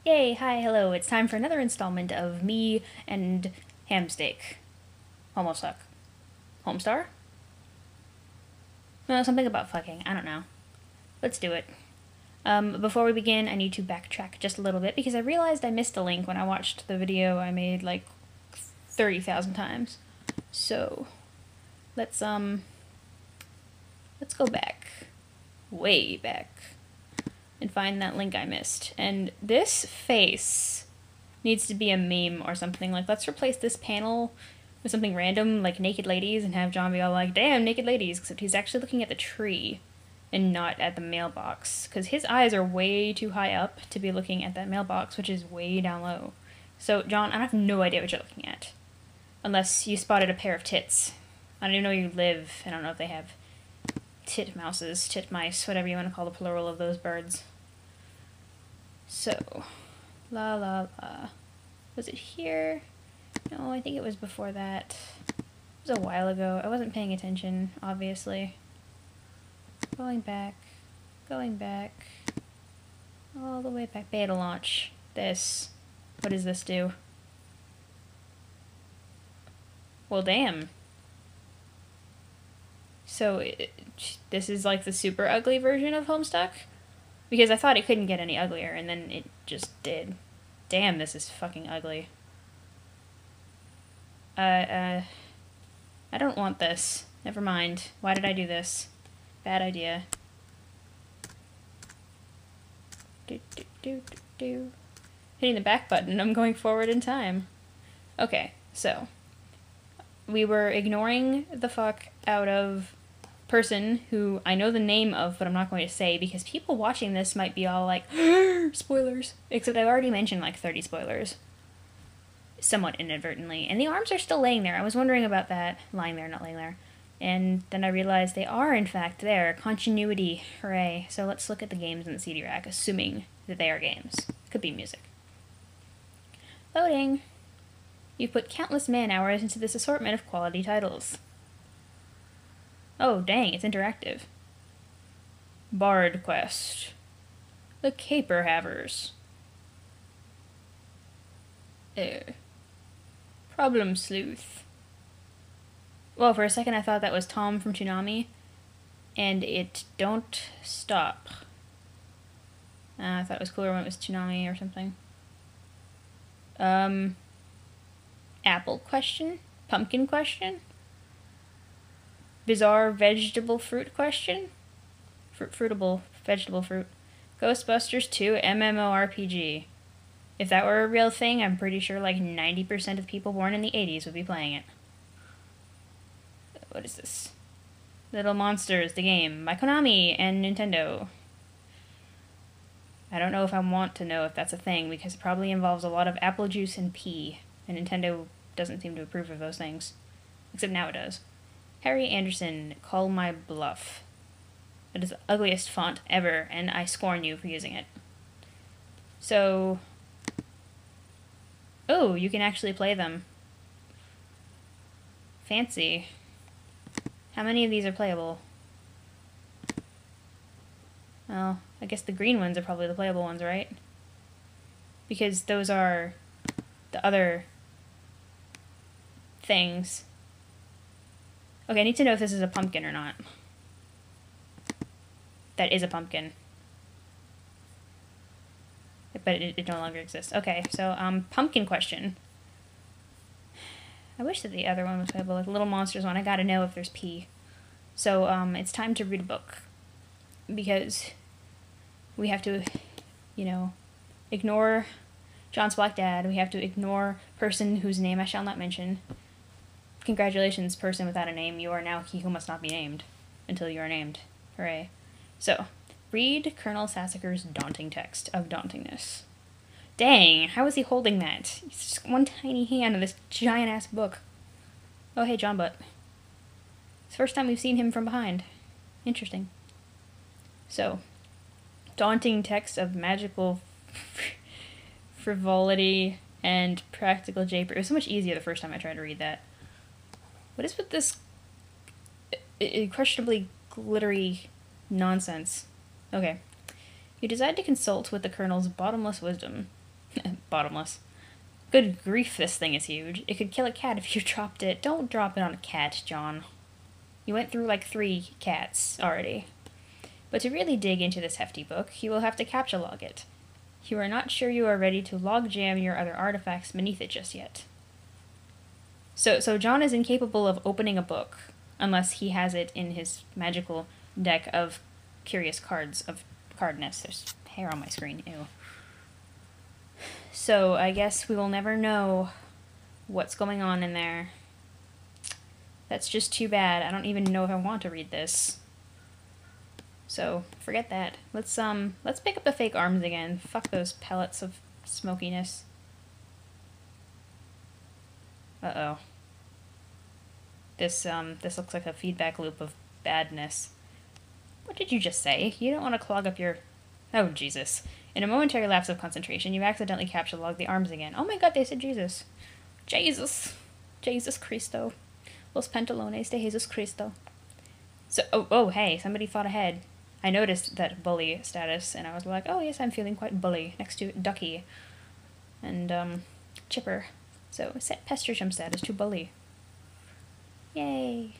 Yay, hi, hello. It's time for another installment of me and Hamsteak. Homestuck. Homestar? No, something about fucking. I don't know. Let's do it. Before we begin, I need to backtrack just a little bit because I realized I missed a link when I watched the video I made like 30,000 times. So, let's go back. Way back. And find that link I missed. And this face needs to be a meme or something. Like, let's replace this panel with something random, like naked ladies, and have John be all like, damn, naked ladies, except he's actually looking at the tree and not at the mailbox. Because his eyes are way too high up to be looking at that mailbox, which is way down low. So, John, I have no idea what you're looking at. Unless you spotted a pair of tits. I don't even know where you live. I don't know if they have tit mouses, tit mice, whatever you want to call the plural of those birds. So, la la la. Was it here? No, I think it was before that. It was a while ago. I wasn't paying attention, obviously. Going back, all the way back. Beta launch. This. What does this do? Well, damn. So, this is like the super ugly version of Homestuck? Because I thought it couldn't get any uglier, and then it just did. Damn, this is fucking ugly. I don't want this. Never mind. Why did I do this? Bad idea. Hitting the back button, I'm going forward in time. Okay, so. We were ignoring the fuck out of person who I know the name of, but I'm not going to say because people watching this might be all like, spoilers. Except I've already mentioned like 30 spoilers. Somewhat inadvertently. And the arms are still laying there. I was wondering about that. Lying there, not laying there. And then I realized they are in fact there. Continuity. Hooray. So let's look at the games in the CD rack, assuming that they are games. Could be music. Loading. You've put countless man-hours into this assortment of quality titles. Oh, dang, it's interactive. Bard Quest. The Caper Havers. Problem Sleuth. Well, for a second I thought that was Tom from Toonami, and it don't stop. I thought it was cooler when it was Toonami or something. Apple question? Pumpkin question? Bizarre vegetable fruit question? Fruitable vegetable fruit. Ghostbusters 2 MMORPG. If that were a real thing, I'm pretty sure like 90% of people born in the 80s would be playing it. What is this? Little Monsters, the game, by Konami and Nintendo. I don't know if I want to know if that's a thing, because it probably involves a lot of apple juice and pee, and Nintendo doesn't seem to approve of those things. Except now it does. Harry Anderson, Call My Bluff. It is the ugliest font ever, and I scorn you for using it. So... oh, you can actually play them. Fancy. How many of these are playable? Well, I guess the green ones are probably the playable ones, right? Because those are the other things. Okay, I need to know if this is a pumpkin or not. That is a pumpkin. But it no longer exists. Okay, so, pumpkin question. I wish that the other one was playable, like Little Monsters one. I gotta know if there's pee. So, it's time to read a book. Because we have to, you know, ignore John's Black Dad. We have to ignore person whose name I shall not mention. Congratulations, person without a name. You are now he who must not be named. Until you are named. Hooray. So, read Colonel Sassacre's daunting text of dauntingness. Dang, how is he holding that? It's just one tiny hand in this giant-ass book. Oh, hey, John Butt. It's the first time we've seen him from behind. Interesting. So, daunting text of magical frivolity and practical japer. It was so much easier the first time I tried to read that. What is with this questionably glittery nonsense? Okay. You decide to consult with the Colonel's bottomless wisdom. Bottomless. Good grief, this thing is huge. It could kill a cat if you dropped it. Don't drop it on a cat, John. You went through like 3 cats already. But to really dig into this hefty book, you will have to captcha log it. You are not sure you are ready to log jam your other artifacts beneath it just yet. So John is incapable of opening a book unless he has it in his magical deck of curious cards of cardness. There's hair on my screen, ew. So I guess we will never know what's going on in there. That's just too bad. I don't even know if I want to read this. So forget that. Let's pick up the fake arms again. Fuck those pellets of smokiness. Uh-oh. This looks like a feedback loop of badness. What did you just say? You don't want to clog up your... Oh, Jesus. In a momentary lapse of concentration, you accidentally captcha log the arms again. Oh my god, they said Jesus. Jesus. Jesus Cristo. Los pantalones de Jesus Cristo. So, oh, hey, somebody thought ahead. I noticed that bully status, and I was like, oh yes, I'm feeling quite bully, next to Ducky and, Chipper. So, set Pestersham status to bully. Yay.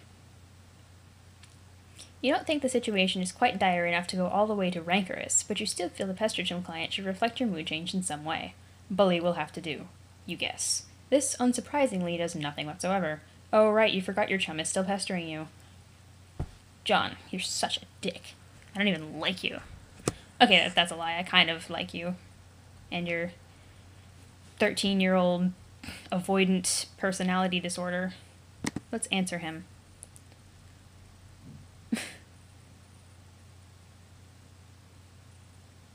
You don't think the situation is quite dire enough to go all the way to rancorous, but you still feel the Pestersham client should reflect your mood change in some way. Bully will have to do. You guess. This, unsurprisingly, does nothing whatsoever. Oh, right, you forgot your chum is still pestering you. John, you're such a dick. I don't even like you. Okay, that's a lie. I kind of like you. And your 13-year-old avoidant personality disorder. Let's answer him.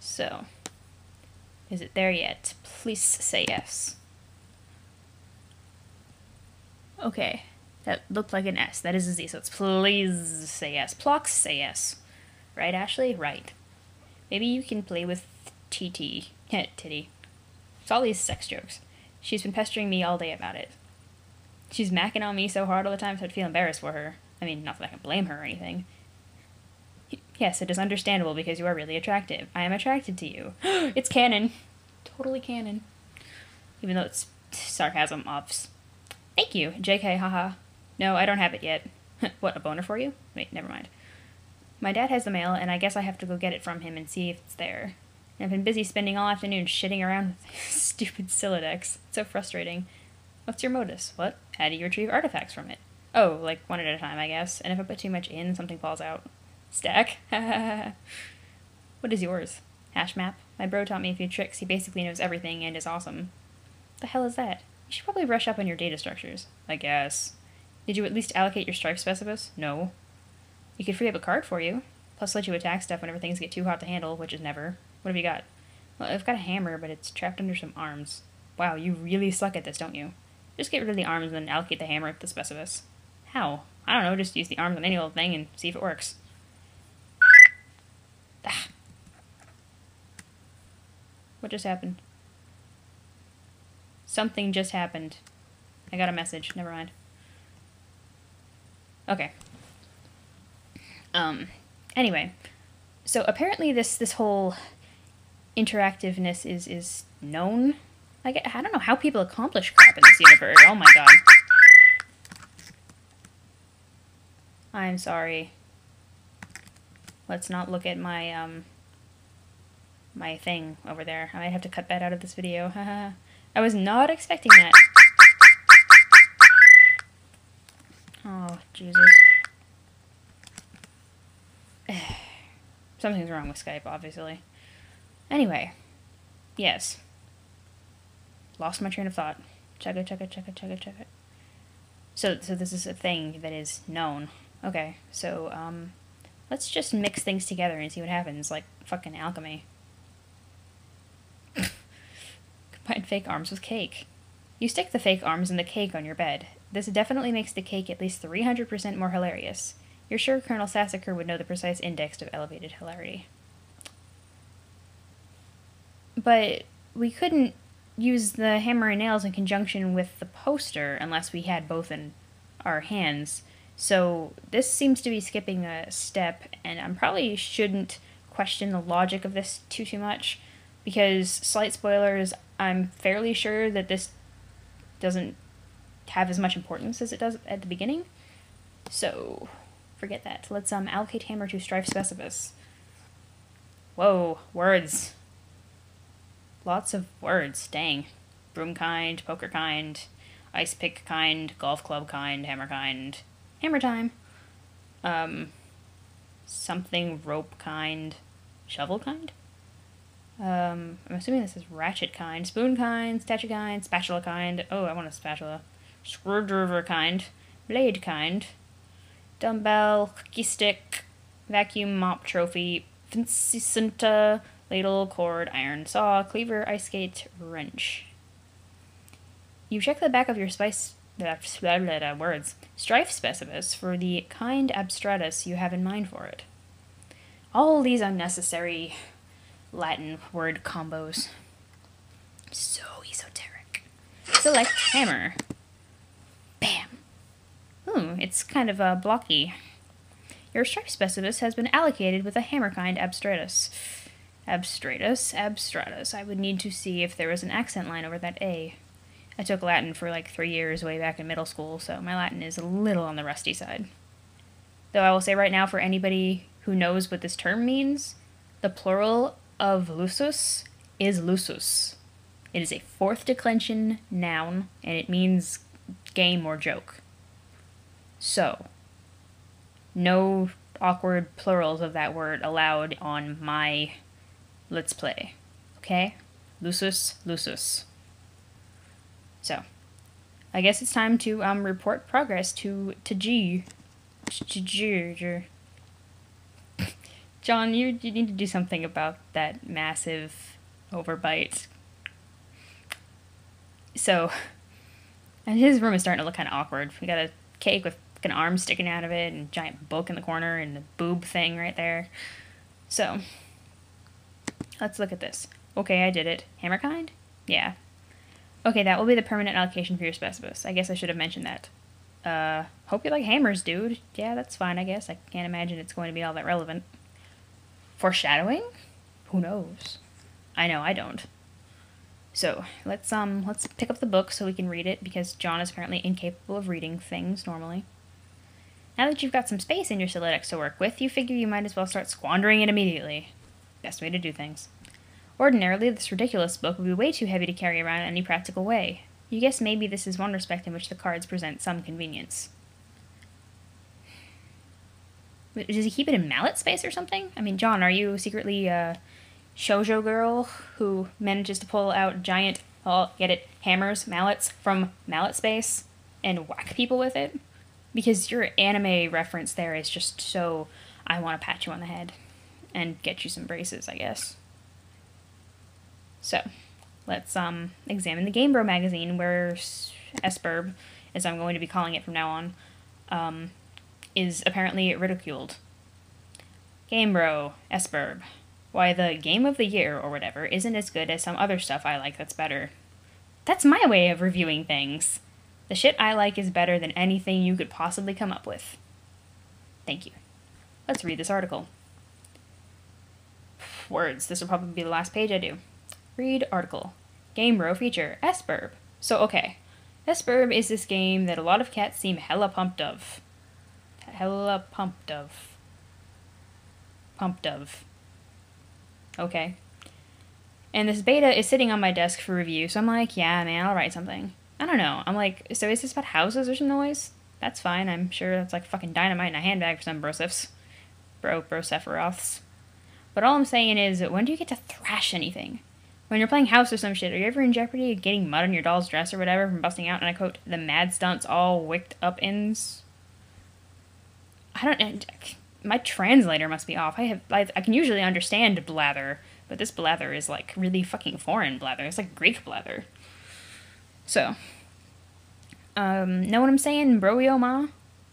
So, is it there yet? Please say yes. Okay, that looked like an S. That is a Z, so it's please say yes. Plox, say yes. Right, Ashley? Right. Maybe you can play with TT. Titty. It's all these sex jokes. She's been pestering me all day about it. She's macking on me so hard all the time, so I'd feel embarrassed for her. I mean, not that I can blame her or anything. Yes, it is understandable because you are really attractive. I am attracted to you. It's canon. Totally canon. Even though it's sarcasm, obvs. Thank you, JK, haha. No, I don't have it yet. What, a boner for you? Wait, never mind. My dad has the mail, and I guess I have to go get it from him and see if it's there. And I've been busy spending all afternoon shitting around with stupid Silodex. It's so frustrating. What's your modus? What? How do you retrieve artifacts from it? Oh, like one at a time, I guess. And if I put too much in, something falls out. Stack? What is yours? Hash map? My bro taught me a few tricks. He basically knows everything and is awesome. The hell is that? You should probably brush up on your data structures. I guess. Did you at least allocate your strife specifics? No. You could free up a card for you. Plus let you attack stuff whenever things get too hot to handle, which is never. What have you got? Well, I've got a hammer, but it's trapped under some arms. Wow, you really suck at this, don't you? Just get rid of the arms and then allocate the hammer at the specifics. How? I don't know, just use the arms on any old thing and see if it works. Ah. What just happened? Something just happened. I got a message. Never mind. Okay. Anyway. So apparently this whole interactiveness is known. I don't know how people accomplish crap in this universe. Oh my god. I'm sorry. Let's not look at my, my thing over there. I might have to cut that out of this video. I was not expecting that. Oh, Jesus. Something's wrong with Skype, obviously. Anyway. Yes. Lost my train of thought. Check it. So this is a thing that is known. Okay, so, let's just mix things together and see what happens, like fucking alchemy. Combine fake arms with cake. You stick the fake arms in the cake on your bed. This definitely makes the cake at least 300% more hilarious. You're sure Colonel Sassacre would know the precise index of elevated hilarity. But we couldn't use the hammer and nails in conjunction with the poster unless we had both in our hands. So this seems to be skipping a step, and I probably shouldn't question the logic of this too much. because, slight spoilers, I'm fairly sure that this doesn't have as much importance as it does at the beginning. So, forget that. Let's allocate hammer to strife specibus. Whoa, words. Lots of words, dang. Broom kind, poker kind, ice pick kind, golf club kind, hammer kind. Hammer time. Something rope kind. Shovel kind? I'm assuming this is ratchet kind. Spoon kind, statue kind, spatula kind. Oh, I want a spatula. Screwdriver kind. Blade kind. Dumbbell, cookie stick, vacuum mop trophy, fancy cinta, ladle, cord, iron saw, cleaver, ice skate, wrench. You check the back of your strife specibus for the kind abstratus you have in mind for it. All these unnecessary Latin word combos. So esoteric. Select hammer. Bam. It's kind of blocky. Your strife specibus has been allocated with a hammer kind abstratus. Abstratus. I would need to see if there was an accent line over that A. I took Latin for like 3 years way back in middle school, so my Latin is a little on the rusty side. Though I will say right now, for anybody who knows what this term means, the plural of lusus is lusus. It is a fourth declension noun, and it means game or joke. So, no awkward plurals of that word allowed on my Let's Play. Okay? Lusus. So, I guess it's time to report progress to G. John, you need to do something about that massive overbite. So, and his room is starting to look kind of awkward. We got a cake with an arm sticking out of it, and a giant book in the corner, and the boob thing right there. So, let's look at this. Okay, I did it. Hammer kind? Yeah. Okay, that will be the permanent allocation for your specibus. I guess I should have mentioned that. Hope you like hammers, dude. Yeah, that's fine, I guess. I can't imagine it's going to be all that relevant. Foreshadowing? Who knows? I know, I don't. So, let's pick up the book so we can read it, because John is apparently incapable of reading things normally. Now that you've got some space in your Solidex to work with, you figure you might as well start squandering it immediately. Best way to do things. Ordinarily, this ridiculous book would be way too heavy to carry around in any practical way. You guess maybe this is one respect in which the cards present some convenience. Does he keep it in mallet space or something? I mean, John, are you secretly a shoujo girl who manages to pull out giant, get it, hammers, mallets from mallet space and whack people with it? Because your anime reference there is just so, I want to pat you on the head and get you some braces, I guess. So, let's examine the Game Bro magazine, where Esperb, as I'm going to be calling it from now on, is apparently ridiculed. Game Bro, Esperb. Why the Game of the Year, or whatever, isn't as good as some other stuff I like that's better. That's my way of reviewing things. The shit I like is better than anything you could possibly come up with. Thank you. Let's read this article. Words. This will probably be the last page I do. Read article. Game Bro feature. Esperb. So, okay. Esperb is this game that a lot of cats seem hella pumped of. Pumped of. Okay. And this beta is sitting on my desk for review, so I'm like, yeah, man, I'll write something. I don't know. I'm like, so is this about houses or some noise? That's fine. I'm sure that's like fucking dynamite in a handbag for some brosifs. Brosephiroths. But all I'm saying is, when do you get to thrash anything? When you're playing house or some shit, are you ever in jeopardy of getting mud on your doll's dress or whatever from busting out, and I quote, the mad stunts all wicked up ins? I don't know. My translator must be off. I can usually understand blather, but this blather is like really fucking foreign blather. It's like Greek blather. So, know what I'm saying? Broio ma?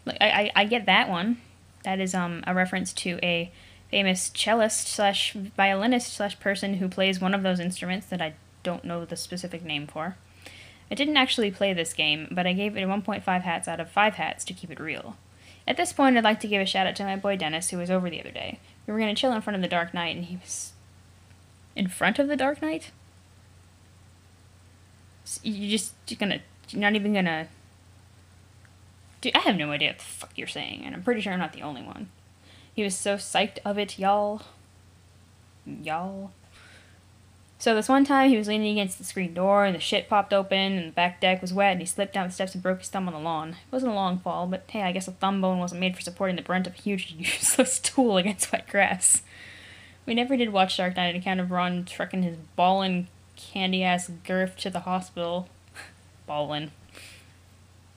Like, I get that one. That is a reference to a famous cellist slash violinist slash person who plays one of those instruments that I don't know the specific name for. I didn't actually play this game, but I gave it 1.5 hats out of 5 hats to keep it real. At this point, I'd like to give a shout out to my boy Dennis, who was over the other day. We were going to chill in front of the Dark Knight, and he was... in front of the Dark Knight? You're not even gonna... Dude, I have no idea what the fuck you're saying, and I'm pretty sure I'm not the only one. He was so psyched of it, y'all. So this one time, he was leaning against the screen door, and the shit popped open, and the back deck was wet, and he slipped down the steps and broke his thumb on the lawn. It wasn't a long fall, but hey, I guess a thumb bone wasn't made for supporting the brunt of a huge, useless tool against wet grass. We never did watch Dark Knight on account of Ron trucking his ballin' candy-ass girth to the hospital. Ballin'.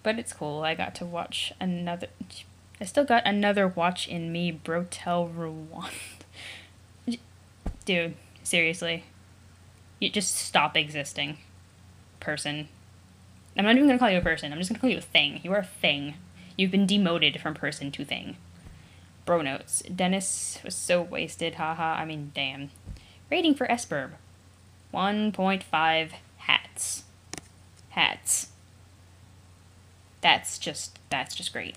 But it's cool, I got to watch another... I still got another watch in me, Brotel Rwanda. Dude, seriously. You just stop existing. Person. I'm not even gonna call you a person, I'm just gonna call you a thing. You are a thing. You've been demoted from person to thing. Bro notes. Dennis was so wasted, haha, I mean, damn. Rating for Esperb. 1.5 hats. Hats. That's just great.